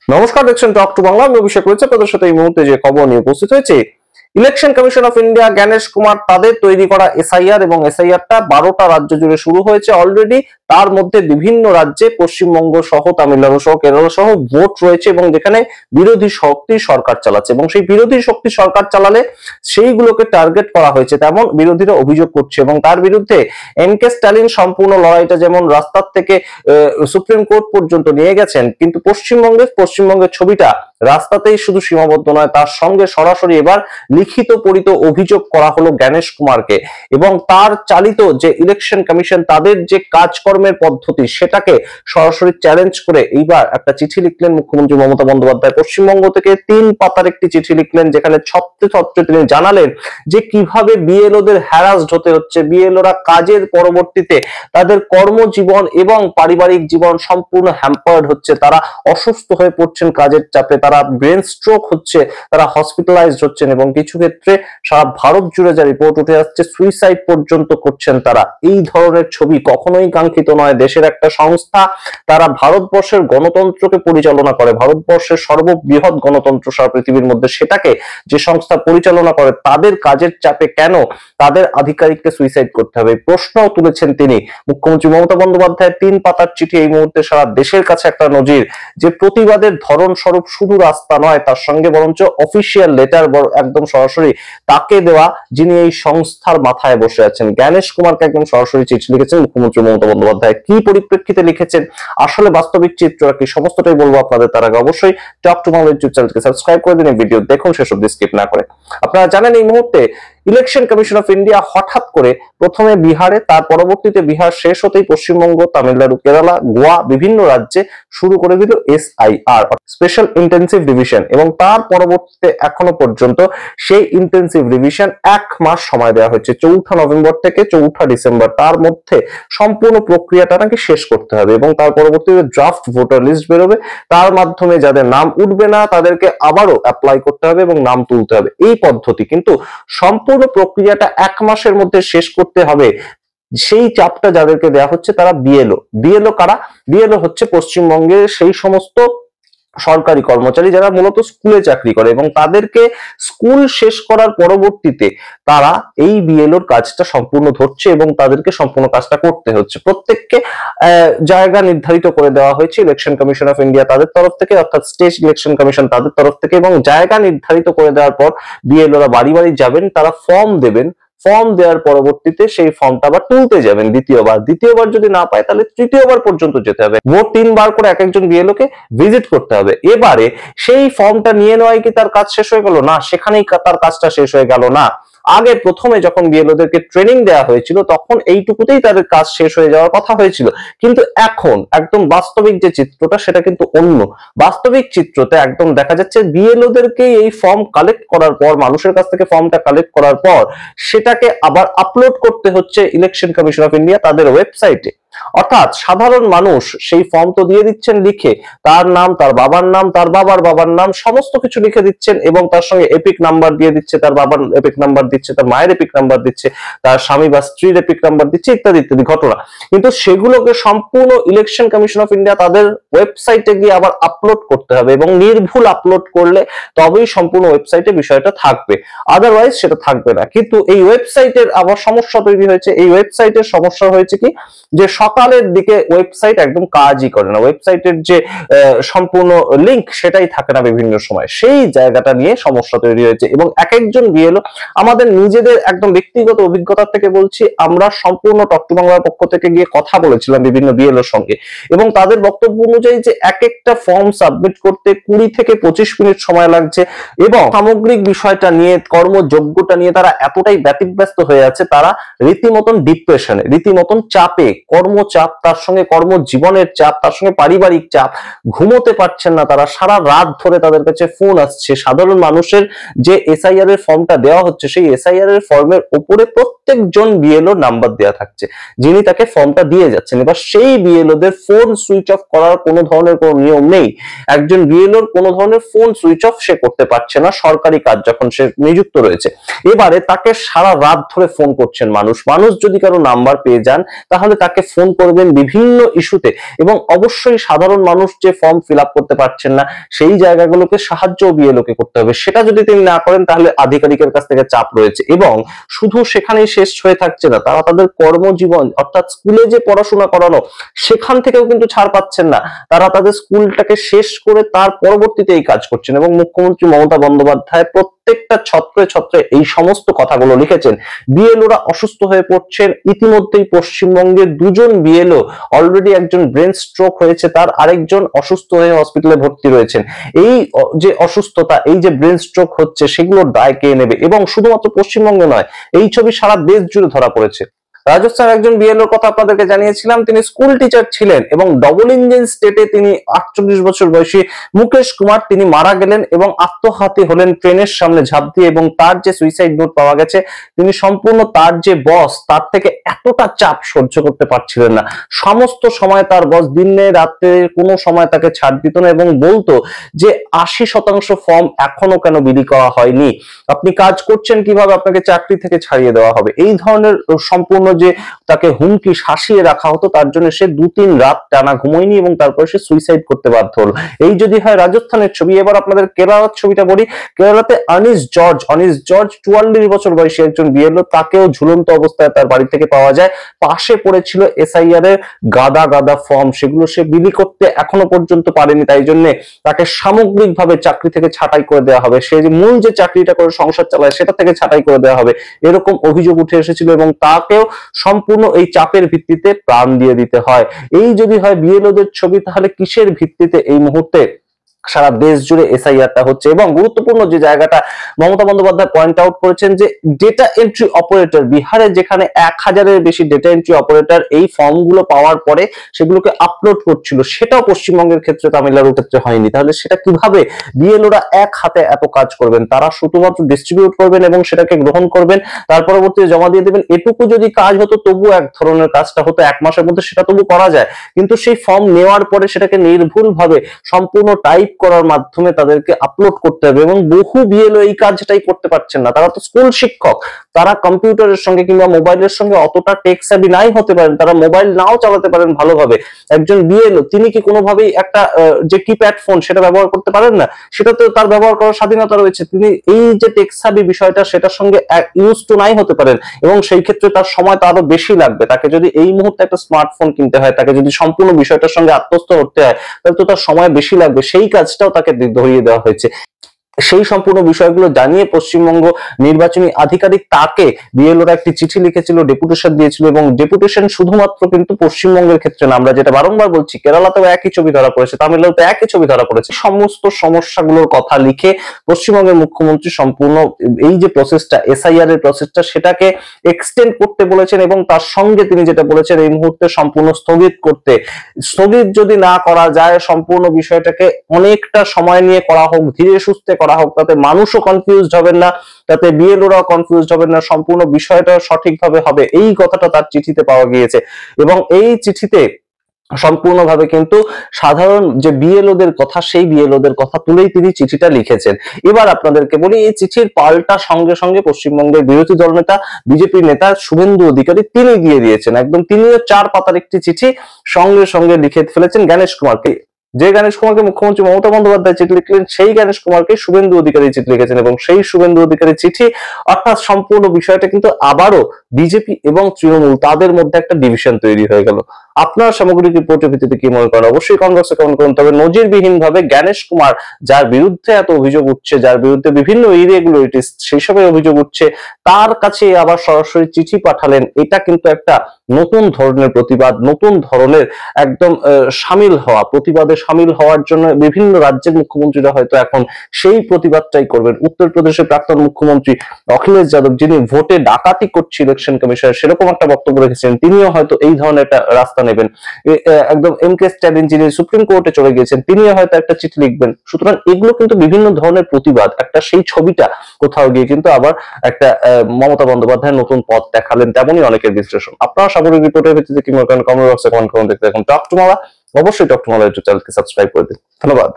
নমস্কার, দেখছেন talk to Bangla. আমি অভিষেক রয়েছে আপনাদের সাথে এই মুহূর্তে যে খবর নিয়ে উপস্থিত হয়েছে। Election commission of India Gyanesh Kumar তাদের তৈরি করা এসআইআর এবং এসআইআরটা 12টা রাজ্য জুড়ে শুরু হয়েছে অলরেডি। তার মধ্যে বিভিন্ন রাজ্যে পশ্চিমবঙ্গ সহ তামিলনাড়ু সহ কেরল সহ ভোট রয়েছে এবং যেখানে বিরোধী শক্তি সরকার চালাচ্ছে এবং সেই বিরোধী শক্তি সরকার চালালে সেইগুলোকে টার্গেট করা হয়েছে তেমন বিরোধীরা অভিযোগ করছে এবং তার বিরুদ্ধে এম.কে. স্ট্যালিন সম্পূর্ণ লড়াইটা যেমন রাস্তার থেকে সুপ্রিম কোর্ট পর্যন্ত নিয়ে গেছেন, কিন্তু পশ্চিমবঙ্গের ছবিটা রাস্তাতেই শুধু সীমাবদ্ধ নয়, তার সঙ্গে সরাসরি এবার লিখিত পরিত অভিযোগ করা হলো জ্ঞানেশ কুমারকে এবং তার চালিত যে ইলেকশন কমিশন তাদের যে কাজকর্মের পদ্ধতি সেটাকে সরাসরি চ্যালেঞ্জ করে এইবার একটা চিঠি লিখলেন মুখ্যমন্ত্রী মমতা বন্দ্যোপাধ্যায়। পশ্চিমবঙ্গ থেকে 3 পাতার একটি চিঠি লিখলেন যেখানে ছত্রে ছত্রে তিনি জানালেন যে কিভাবে বিএলওদের হ্যারাসড হতে হচ্ছে, বিএলওরা কাজের পরবর্তীতে তাদের কর্মজীবন এবং পারিবারিক জীবন সম্পূর্ণ হ্যাম্পার্ড হচ্ছে, তারা অসুস্থ হয়ে পড়ছেন কাজের চাপে, তারা ব্রেন স্ট্রোক হচ্ছে, তারা হসপিটালাইজড হচ্ছেন এবং কিছু ক্ষেত্রে সারা ভারত জুড়ে যা রিপোর্ট উঠে আসছে সুইসাইড পর্যন্ত করছেন তারা। এই ধরনের ছবি কখনোই কাঙ্ক্ষিত নয়। দেশের একটা সংস্থা, তারা ভারতবর্ষের গণতন্ত্রকে পরিচালনা করে, ভারতবর্ষের সর্ববৃহৎ গণতন্ত্র সারা পৃথিবীর মধ্যে, সেটাকে যে সংস্থা পরিচালনা করে তাদের কাজের চাপে কেন তাদের আধিকারিককে সুইসাইড করতে হবে? প্রশ্নও তুলেছেন তিনি। মুখ্যমন্ত্রী মমতা বন্দ্যোপাধ্যায়ের 3 পাতার চিঠি এই মুহূর্তে সারা দেশের কাছে একটা নজির যে প্রতিবাদের ধরন স্বরূপ শুধু রাস্তা নয়, তার সঙ্গে বরঞ্চ অফিসিয়াল লেটার একদম সরাসরি তাকে দেওয়া, যিনি এই সংস্থার মাথায় বসে আছেন জ্ঞানেশ কুমারকে একদম সরাসরি চিঠি লিখেছেন মুখ্যমন্ত্রী মমতা বন্দ্যোপাধ্যায়। কি পরিপ্রেক্ষিতে লিখেছেন, আসলে বাস্তবিক চিত্রটা কি, সমস্তটাই বলবো আপনাদের। তার আগে অবশ্যই টক টু বাংলা ইউটিউব চ্যানেলকে সাবস্ক্রাইব করে দিন, ভিডিও দেখুন শেষ অবধি স্কিপ না করে। আপনারা জানেন এই মুহূর্তে ইলেকশন কমিশন অফ ইন্ডিয়া হঠাৎ করে প্রথমে বিহারে, তার পরবর্তীতে বিহার শেষ হতেই পশ্চিমবঙ্গ, তামিলনাড়ু, কেরালা, গোয়া বিভিন্ন রাজ্যে শুরু করে দিল এসআইআর, স্পেশাল ইন্টেন্সিভ রিভিশন, এবং তার পরবর্তীতে এখনো পর্যন্ত সেই ইন্টেন্সিভ রিভিশন 1 মাস সময় দেওয়া হয়েছে। 4 নভেম্বর থেকে 4 ডিসেম্বর, তার মধ্যে সম্পূর্ণ প্রক্রিয়াটা নাকি শেষ করতে হবে এবং তার পরবর্তীতে ড্রাফট ভোটার লিস্ট বেরোবে, তার মাধ্যমে যাদের নাম উঠবে না তাদেরকে আবারও অ্যাপ্লাই করতে হবে এবং নাম তুলতে হবে। এই পদ্ধতি, কিন্তু সম্পূর্ণ প্রক্রিয়াটা 1 মাসের মধ্যে শেষ করতে হবে, সেই চাপটা যাদেরকে দেওয়া হচ্ছে তারা বিএলও কারা? বিএলও হচ্ছে পশ্চিমবঙ্গের সেই সমস্ত সরকারি কর্মচারী যারা মূলত স্কুলে চাকরি করে এবং তাদেরকে স্কুল শেষ করার পরবর্তীতে তারা এই বিএলওর কাজটা সম্পূর্ণ ধরছে এবং তাদেরকে সম্পূর্ণ কাজটা করতে হচ্ছে। প্রত্যেককে জায়গা নির্ধারিত করে দেওয়া হয়েছে ইলেকশন কমিশন অফ ইন্ডিয়া তাদের তরফ থেকে, অর্থাৎ স্টেট ইলেকশন কমিশন তাদের তরফ থেকে, এবং জায়গা নির্ধারিত করে দেওয়ার পর বিএলওরা বাড়ি বাড়ি যাবেন, তারা ফর্ম দেবেন, ফর্ম দেওয়ার পরবর্তীতে সেই ফর্মটা আবার তুলতে যাবেন দ্বিতীয়বার যদি না পায় তাহলে তৃতীয়বার পর্যন্ত যেতে হবে। মোট 3 বার করে এক একজন বিএলও কে ভিজিট করতে হবে। এবারে সেই ফর্মটা নিয়ে নেওয়াই কি তার কাজ শেষ হয়ে গেল? না, সেখানেই তার কাজটা শেষ হয়ে গেল না। আগে প্রথমে যখন বিএলওদেরকে ট্রেনিং দেওয়া হয়েছিল তখন এইটুকুতেই তাদের কাজ শেষ হয়ে যাওয়ার কথা হয়েছিল, কিন্তু এখন একদম বাস্তবিক যে চিত্রটা সেটা কিন্তু অন্য। বাস্তবিক চিত্রতে একদম দেখা যাচ্ছে বিএলওদেরকে এই ফর্ম কালেক্ট করার পর, মানুষের কাছ থেকে ফর্মটা কালেক্ট করার পর সেটাকে আবার আপলোড করতে হচ্ছে ইলেকশন কমিশন অফ ইন্ডিয়া তাদের ওয়েবসাইটে। অর্থাৎ সাধারণ মানুষ সেই ফর্ম তো দিয়ে দিচ্ছেন লিখে, তার নাম, তার বাবার নাম, তার বাবার নাম সমস্ত কিছু লিখে দিচ্ছেন এবং তার সঙ্গে এপিক নাম্বার দিয়ে দিচ্ছে, তার বাবার এপিক নাম্বার দিচ্ছে, তার মায়ের এপিক নাম্বার দিচ্ছে, তার স্বামী বা স্ত্রীর এপিক নাম্বার দিচ্ছে, ইত্যাদি ইত্যাদি ঘটনা। কিন্তু সেগুলোকে সম্পূর্ণ ইলেকশন কমিশন অফ ইন্ডিয়া তাদের ওয়েবসাইটে গিয়ে আবার আপলোড করতে হবে এবং নির্ভুল আপলোড করলে তবেই সম্পূর্ণ ওয়েবসাইটে বিষয়টা থাকবে, আদারওয়াইজ সেটা থাকবে না। কিন্তু এই ওয়েবসাইটের আবার সমস্যা তৈরি হয়েছে। এই ওয়েবসাইটের সমস্যা হয়েছে কি, যে সকালের দিকে ওয়েবসাইট একদম কাজই করে না, ওয়েবসাইটের যে সম্পূর্ণ লিংক সেটাই থাকে না বিভিন্ন সময়, সেই জায়গাটা নিয়ে সমস্যা তৈরি হয়েছে। এবং এক একজন বিএলও, আমাদের নিজেদের একদম ব্যক্তিগত অভিজ্ঞতা থেকে বলছি, আমরা সম্পূর্ণ টক টু বাংলার পক্ষ থেকে গিয়ে কথা বলেছিলাম বিভিন্ন বিএলওর সঙ্গে এবং তাদের বক্তব্য অনুযায়ী যে এক একটা ফর্ম সাবমিট করতে 20 থেকে 25 মিনিট সময় লাগছে এবং সামগ্রিক বিষয়টা নিয়ে, কর্মযোগ্যতা নিয়ে তারা এতটাই ব্যতিব্যস্ত হয়ে আছে, তারা রীতিমতন ডিপ্রেশনে, রীতিমতন চাপে, কর্মচাপ, তার সঙ্গে কর্মজীবনের চাপ, তার সঙ্গে পারিবারিক চাপ, ঘুমোতে পারছেন না তারা, সারা রাত ধরে তাদের কাছে ফোন আসছে। সাধারণ মানুষের যে এসআইআর এর ফর্মটা দেওয়া হচ্ছে সেই এসআইআর এর ফর্মের উপরে প্রত্যেকজন বিএলও নাম্বার দেওয়া থাকছে যিনি তাকে ফর্মটা দিয়ে যাচ্ছেন। এবার সেই বিএলওদের ফোন সুইচ অফ করার কোনো ধরনের কোনো নিয়ম নেই। একজন বিএলওর কোনো ধরনের ফোন সুইচ অফ সে করতে পারছে না সরকারি কাজ যখন সে নিযুক্ত রয়েছে। এবারে তাকে সারা রাত ধরে ফোন করছেন মানুষ যদি কারো নাম্বার পেয়ে যান তাহলে তাকে ফোন করবেন বিভিন্ন ইস্যুতে, এবং অবশ্যই সাধারণ মানুষ যে ফর্ম ফিল আপ করতে পারছেন না সেই জায়গাগুলোকে সাহায্য বিএলওকে করতে হবে। সেটা যদি তিনি না করেন তাহলে আধিকারিকের কাছ থেকে চাপ রয়েছে, এবং শুধু সেখানেই শেষ হয়ে থাকছে না, তারা তাদের কর্মজীবন অর্থাৎ স্কুলে যে পড়াশোনা করানো সেখান থেকেও কিন্তু ছাড় পাচ্ছেন না। তারা তাদের স্কুলটাকে শেষ করে তার পরবর্তীতে এই কাজ করছেন, এবং মুখ্যমন্ত্রী মমতা বন্দ্যোপাধ্যায় প্রত্যেকটা ছত্রে ছত্রে এই সমস্ত কথাগুলো লিখেছেন। বিএলওরা অসুস্থ হয়ে পড়ছেন। ইতিমধ্যেই পশ্চিমবঙ্গের দুজন বিএলও অলরেডি, একজন ব্রেন স্ট্রোক হয়েছে, তার আরেকজন অসুস্থ হয়ে হসপিটালে ভর্তি রয়েছেন। এই যে অসুস্থতা, এই যে ব্রেন স্ট্রোক হচ্ছে, সেগুলোর দায় কে নেবে? এবং শুধুমাত্র পশ্চিমবঙ্গে নয়, এই ছবি সারা দেশ জুড়ে ধরা পড়েছে। রাজস্থানের একজন বিএলওর কথা আপনাদেরকে জানিয়েছিলাম, তিনি স্কুল টিচার ছিলেন এবং ডবল ইঞ্জিন স্টেটে তিনি 48 বছর বয়সী মুকেশ কুমার তিনি মারা গেলেন এবং আত্মঘাতী হলেন ট্রেনের সামনে ঝাঁপ দিয়ে। এবং তার যে সুইসাইড নোট পাওয়া গেছে, তিনি সম্পূর্ণ তার যে বস তার থেকে এতটা চাপ সহ্য করতে পারছিলেন না। সমস্ত সময় তার বস দিনে রাতে কোনো সময় তাকে ছাড় দিত না এবং বলতো যে 80% ফর্ম এখনো কেন বিলি করা হয়নি, আপনি কাজ করছেন কিভাবে, আপনাকে চাকরি থেকে ছাড়িয়ে দেওয়া হবে। এই ধরনের সম্পূর্ণ যে তাকে হুমকি শাসিয়ে রাখা হতো, তার জন্য সে 2-3 রাত টানা ঘুমোয়নি এবং তারপরে সে সুইসাইড করতে বাধ্য হলো। এই যদি হয় রাজস্থানের ছবি, এবার আপনাদের কেরালার ছবিটা বলি। কেরালাতে অনিশ জর্জ 44 বছর বয়সী একজন বিএলও, তাকেও ঝুলন্ত অবস্থায় তার বাড়ি থেকে পাওয়া যায়। পাশে পড়েছিল এসআইআর এর গাদা গাদা ফর্ম, সেগুলো সে বিলি করতে এখনো পর্যন্ত পারেনি, তাই জন্য তাকে সামগ্রিকভাবে চাকরি থেকে ছাঁটাই করে দেওয়া হবে। সে যে মূল যে চাকরিটা করে সংসার চালায় সেটা থেকে ছাঁটাই করে দেওয়া হবে, এরকম অভিযোগ উঠে এসেছিল এবং তাকেও সম্পূর্ণ এই চাপের ভিত্তিতে প্রাণ দিয়ে দিতে হয়। এই যদি হয় বিএলওদের ছবি, তাহলে কিসের ভিত্তিতে এই মুহূর্তে সারা দেশ জুড়ে এসআইআরটা হচ্ছে? এবং গুরুত্বপূর্ণ যে জায়গাটা মমতা বন্দ্যোপাধ্যায় পয়েন্ট আউট করেছেন, যে ডেটা এন্ট্রি অপারেটর, বিহারে যেখানে 1000-এর বেশি ডেটা এন্ট্রি অপারেটর এই ফর্মগুলো পাওয়ার পরে সেগুলোকে আপলোড করছিল, সেটাও পশ্চিমবঙ্গের ক্ষেত্রে, তামিলনাড়ুর ক্ষেত্রে হয়নি। তাহলে সেটা কিভাবে বিএলওরা এক হাতে এত কাজ করবেন? তারা শুধুমাত্র ডিস্ট্রিবিউট করবেন এবং সেটাকে গ্রহণ করবেন, তার পরবর্তীতে জমা দিয়ে দেবেন। এটুকু যদি কাজ হতো তবু এক ধরনের, কাজটা হতো 1 মাসের মধ্যে, সেটা তবু করা যায়। কিন্তু সেই ফর্ম নেওয়ার পরে সেটাকে নির্ভুলভাবে সম্পূর্ণ টাইপ করার মাধ্যমে তাদেরকে আপলোড করতে হবে, এবং বহু বিএলও এই কাজটাই করতে পারছেন না। তারা তো স্কুল শিক্ষক, তারা কম্পিউটারের সঙ্গে কিংবা মোবাইলের সঙ্গে অতটা টেক সাভি নাই হতে পারেন, তারা মোবাইল নাও চালাতে পারেন ভালোভাবে। একজন বিএলও তিনি কি কোনোভাবেই একটা যে কিপ্যাড ফোন সেটা ব্যবহার করতে পারেন না? সেটা তো তার ব্যবহার করার স্বাধীনতা রয়েছে। তিনি এই যে টেক সাভি বিষয়টা, সেটার সঙ্গে ইউজ টু নাই হতে পারেন, এবং সেই ক্ষেত্রে তার সময় তো আরো বেশি লাগবে। তাকে যদি এই মুহূর্তে একটা স্মার্টফোন কিনতে হয়, তাকে যদি সম্পূর্ণ বিষয়টার সঙ্গে আত্মস্থ করতে হয়, তাহলে তো তার সময় বেশি লাগবে। সেই কাজটাও তাকে ধরিয়ে দেওয়া হয়েছে। সেই সম্পূর্ণ বিষয়গুলো জানিয়ে পশ্চিমবঙ্গ নির্বাচনী আধিকারিক তাকে বিএলওরা একটি চিঠি লিখেছিল, ডেপুটেশন দিয়েছিল, এবং ডেপুটেশন শুধুমাত্র কিন্তু পশ্চিমবঙ্গের ক্ষেত্রে না, আমরা যেটা বারংবার বলছি, কেরালাতেও একই ছবি ধরা পড়েছে, তামিলনাড়ুতে একই ছবি ধরা পড়েছে। সমস্ত সমস্যাগুলোর কথা লিখে পশ্চিমবঙ্গের মুখ্যমন্ত্রী সম্পূর্ণ এই যে প্রসেসটা, এসআইআর এর প্রসেসটা, সেটাকে এক্সটেন্ড করতে বলেছেন, এবং তার সঙ্গে তিনি যেটা বলেছেন, এই মুহূর্তে সম্পূর্ণ স্থগিত করতে। স্থগিত যদি না করা যায়, সম্পূর্ণ বিষয়টাকে অনেকটা সময় নিয়ে করা হোক, ধীরে সুস্থে করা হোক, তাতে মানুষও কনফিউজড হবেন না, তাতে বিএলওরাও কনফিউজড হবেন না, সম্পূর্ণ বিষয়টা সঠিকভাবে হবে, এই কথাটা তার চিঠিতে পাওয়া গিয়েছে। এবং এই চিঠিতে সম্পূর্ণভাবে কিন্তু সাধারণ যে বিএলওদের কথা, সেই বিএলওদের কথা তুলেই তিনি চিঠিটা লিখেছেন। এবার আপনাদেরকে বলি, এই চিঠির পাল্টা সঙ্গে সঙ্গে পশ্চিমবঙ্গের বিরোধী দল নেতা, বিজেপি নেতা শুভেন্দু অধিকারী তিনি দিয়ে দিয়েছেন। একদম তিনিও 4 পাতার একটি চিঠি সঙ্গে সঙ্গে লিখে ফেলেছেন গণেশ কুমারকে। যে গণেশ কুমারকে মুখ্যমন্ত্রী মমতা বন্দ্যোপাধ্যায় চিঠি লিখলেন, সেই গণেশ কুমারকে শুভেন্দু অধিকারী চিঠি লিখেছেন, এবং সেই শুভেন্দু অধিকারী চিঠি, অর্থাৎ সম্পূর্ণ বিষয়টা কিন্তু আবারও বিজেপি এবং তৃণমূল তাদের মধ্যে একটা ডিভিশন তৈরি হয়ে গেল। আপনার সামগ্রিক রিপোর্টের ভিত্তিতে কি মনে করেন অবশ্যই কমেন্ট বক্সে কমেন্ট করুন। তবে নজিরবিহীন ভাবে গণেশ কুমার, যার বিরুদ্ধে এত অভিযোগ উঠছে, যার বিরুদ্ধে বিভিন্ন ইরেগুলারিটিস সেই সবের অভিযোগ উঠছে, তার কাছে আবার সরাসরি চিঠি পাঠালেন। এটা কিন্তু একটা নতুন ধরনের প্রতিবাদ, নতুন ধরনের একদম সামিল হওয়া, প্রতিবাদে সামিল হওয়ার জন্য বিভিন্ন রাজ্যের মুখ্যমন্ত্রীরা হয়তো এখন সেই প্রতিবাদটাই করবেন। উত্তরপ্রদেশের প্রাক্তন মুখ্যমন্ত্রী অখিলেশ যাদব, যিনি ভোটে ডাকাতি করছে ইলেকশন কমিশনের, সেরকম একটা বক্তব্য রেখেছেন, তিনিও হয়তো এই ধরনের একটা রাস্তা নেবেন। একদম এম.কে. স্ট্যালিন, যিনি সুপ্রিম কোর্টে চলে গিয়েছেন, তিনিও হয়তো একটা চিঠি লিখবেন। সুতরাং এগুলো কিন্তু বিভিন্ন ধরনের প্রতিবাদ, একটা সেই ছবিটা কোথাও গিয়ে কিন্তু আবার একটা মমতা বন্দ্যোপাধ্যায় নতুন পথ দেখালেন, তেমনই অনেকের বিশ্লেষণ। আপনারা সামগ্রিক রিপোর্টের ভিত্তিতে কি মনে করেন কমেন্ট বক্সে কমেন্ট করুন। দেখতে এখন টক টু মালা, অবশ্যই টক টু মালা ইউটিউব চ্যানেলকে সাবস্ক্রাইব করে দিন। ধন্যবাদ।